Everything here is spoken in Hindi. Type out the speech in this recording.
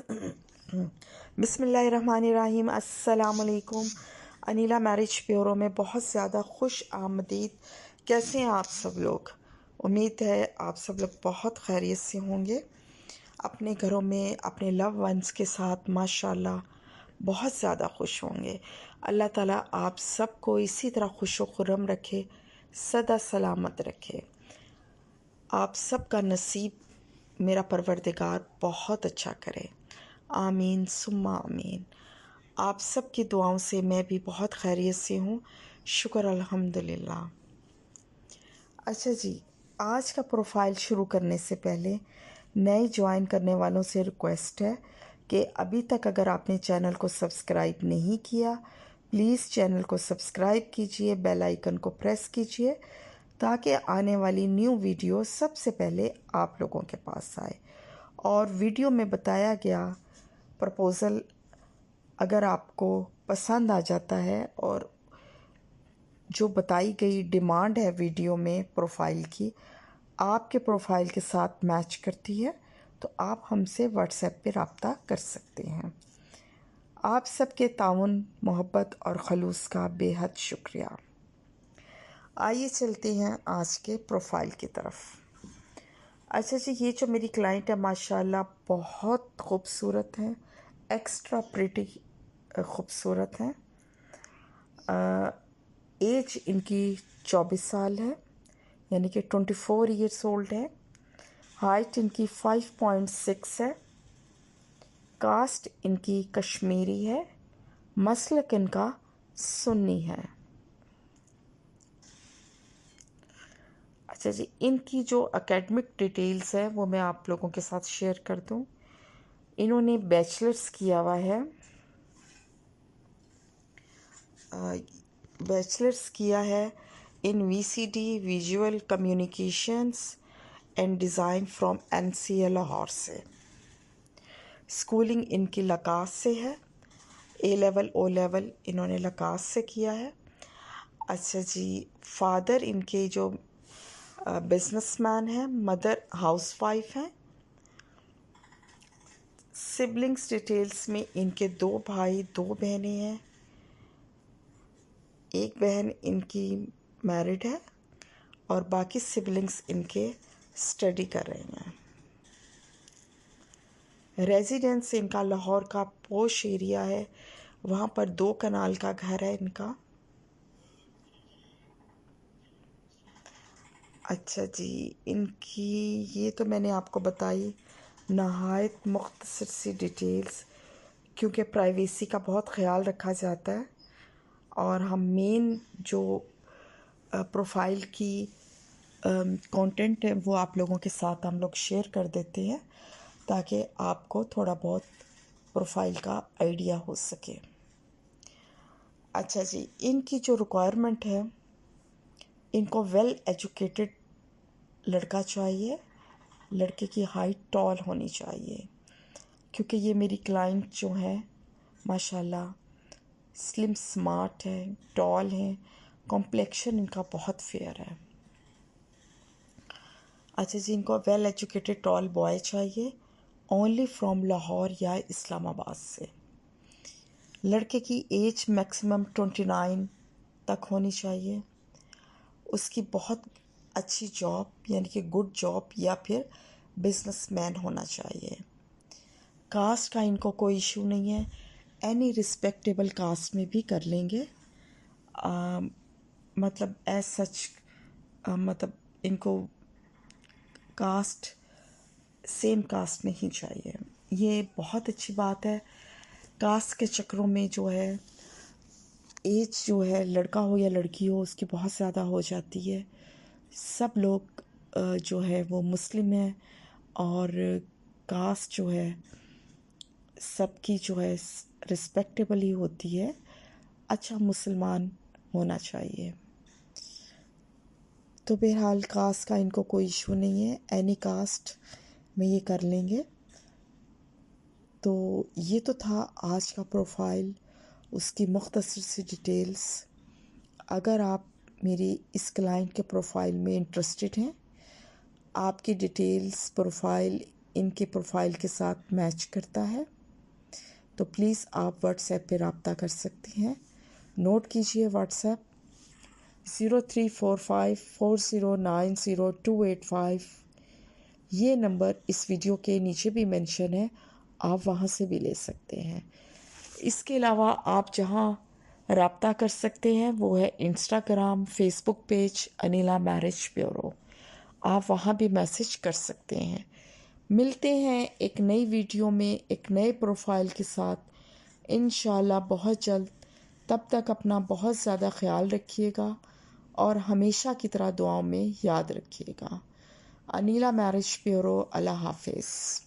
बिस्मिल्लाहिर्रहमानिर्रहीम। अस्सलाम वालेकुम। अनीला मैरिज ब्यूरो में बहुत ज़्यादा खुश आमदीद। कैसे हैं आप सब लोग? उम्मीद है आप सब लोग बहुत खैरियत से होंगे, अपने घरों में अपने लव वंस के साथ माशाल्लाह बहुत ज़्यादा खुश होंगे। अल्लाह ताला आप सबको इसी तरह खुश व खुर्रम रखे, सदा सलामत रखे। आप सबका नसीब मेरा परवरदिगार बहुत अच्छा करे। आमीन सुम्मा आमीन। आप सबकी दुआओं से मैं भी बहुत खैरियत से हूँ, शुक्र अल्हम्दुलिल्लाह। अच्छा जी, आज का प्रोफाइल शुरू करने से पहले नए ज्वाइन करने वालों से रिक्वेस्ट है कि अभी तक अगर आपने चैनल को सब्सक्राइब नहीं किया, प्लीज़ चैनल को सब्सक्राइब कीजिए, बेल आइकन को प्रेस कीजिए ताकि आने वाली न्यू वीडियो सबसे पहले आप लोगों के पास आए। और वीडियो में बताया गया प्रपोज़ल अगर आपको पसंद आ जाता है और जो बताई गई डिमांड है वीडियो में प्रोफाइल की आपके प्रोफाइल के साथ मैच करती है, तो आप हमसे व्हाट्सएप पे रब्ता कर सकते हैं। आप सबके ताउन, मोहब्बत और खलूस का बेहद शुक्रिया। आइए चलते हैं आज के प्रोफाइल की तरफ। अच्छा जी, ये जो मेरी क्लाइंट है माशाल्लाह बहुत खूबसूरत है, एक्स्ट्रा प्रिटी खूबसूरत है। एज इनकी 24 साल है, यानी कि 24 ईयर्स ओल्ड है। हाइट इनकी 5.6 है। कास्ट इनकी कश्मीरी है। मसलक इनका सुन्नी है। अच्छा जी, इनकी जो एकेडमिक डिटेल्स है वो मैं आप लोगों के साथ शेयर कर दूं। इन्होंने बैचलर्स किया हुआ है, बैचलर्स किया है in VCD visual communications and design from NCA Lahore से। स्कूलिंग इनकी लकास से है। ए लेवल ओ लेवल इन्होंने लकास से किया है। अच्छा जी, फादर इनके जो बिजनेसमैन है, मदर हाउसवाइफ है। सिबलिंग्स डिटेल्स में इनके 2 भाई 2 बहनें हैं। एक बहन इनकी मैरिड है और बाकी सिबलिंग्स इनके स्टडी कर रहे हैं। रेजिडेंस इनका लाहौर का पोश एरिया है, वहाँ पर 2 कनाल का घर है इनका। अच्छा जी, इनकी ये तो मैंने आपको बताई नहायत मुख्तसर सी डिटेल्स, क्योंकि प्राइवेसी का बहुत ख्याल रखा जाता है और हम मेन जो प्रोफाइल की कंटेंट है वो आप लोगों के साथ हम लोग शेयर कर देते हैं ताकि आपको थोड़ा बहुत प्रोफाइल का आइडिया हो सके। अच्छा जी, इनकी जो रिक्वायरमेंट है, इनको वेल एजुकेटेड लड़का चाहिए। लड़के की हाइट टॉल होनी चाहिए, क्योंकि ये मेरी क्लाइंट जो है माशाल्लाह स्लिम स्मार्ट है, टॉल है, कॉम्प्लेक्शन इनका बहुत फेयर है। अच्छा जी, इनको वेल एजुकेटेड टॉल बॉय चाहिए, ओनली फ्रॉम लाहौर या इस्लामाबाद से। लड़के की एज मैक्सिमम 29 तक होनी चाहिए। उसकी बहुत अच्छी जॉब यानी कि गुड जॉब या फिर बिजनेसमैन होना चाहिए। कास्ट का इनको कोई इशू नहीं है, एनी रिस्पेक्टेबल कास्ट में भी कर लेंगे। मतलब एज सच मतलब इनको कास्ट सेम कास्ट नहीं चाहिए। ये बहुत अच्छी बात है। कास्ट के चक्रों में जो है एज जो है लड़का हो या लड़की हो उसकी बहुत ज़्यादा हो जाती है। सब लोग जो है वो मुस्लिम है और कास्ट जो है सबकी जो है रिस्पेक्टेबल ही होती है। अच्छा मुसलमान होना चाहिए। तो बहरहाल कास्ट का इनको कोई इशू नहीं है, एनी कास्ट में ये कर लेंगे। तो ये तो था आज का प्रोफाइल, उसकी मुख्तसर सी डिटेल्स। अगर आप मेरी इस क्लाइंट के प्रोफाइल में इंटरेस्टेड हैं, आपकी डिटेल्स प्रोफाइल इनके प्रोफाइल के साथ मैच करता है, तो प्लीज़ आप व्हाट्सएप पे रब्ता कर सकती हैं। नोट कीजिए व्हाट्सएप 0345409028 ये नंबर इस वीडियो के नीचे भी मेंशन है, आप वहाँ से भी ले सकते हैं। इसके अलावा आप जहाँ रब्ता कर सकते हैं वो है Instagram, Facebook page Anila marriage bureau. आप वहाँ भी मैसेज कर सकते हैं। मिलते हैं एक नई वीडियो में एक नए प्रोफाइल के साथ इंशाल्लाह बहुत जल्द। तब तक अपना बहुत ज़्यादा ख्याल रखिएगा और हमेशा की तरह दुआओं में याद रखिएगा। अनिला मैरिज ब्यूरो, अल्लाह हाफिज़।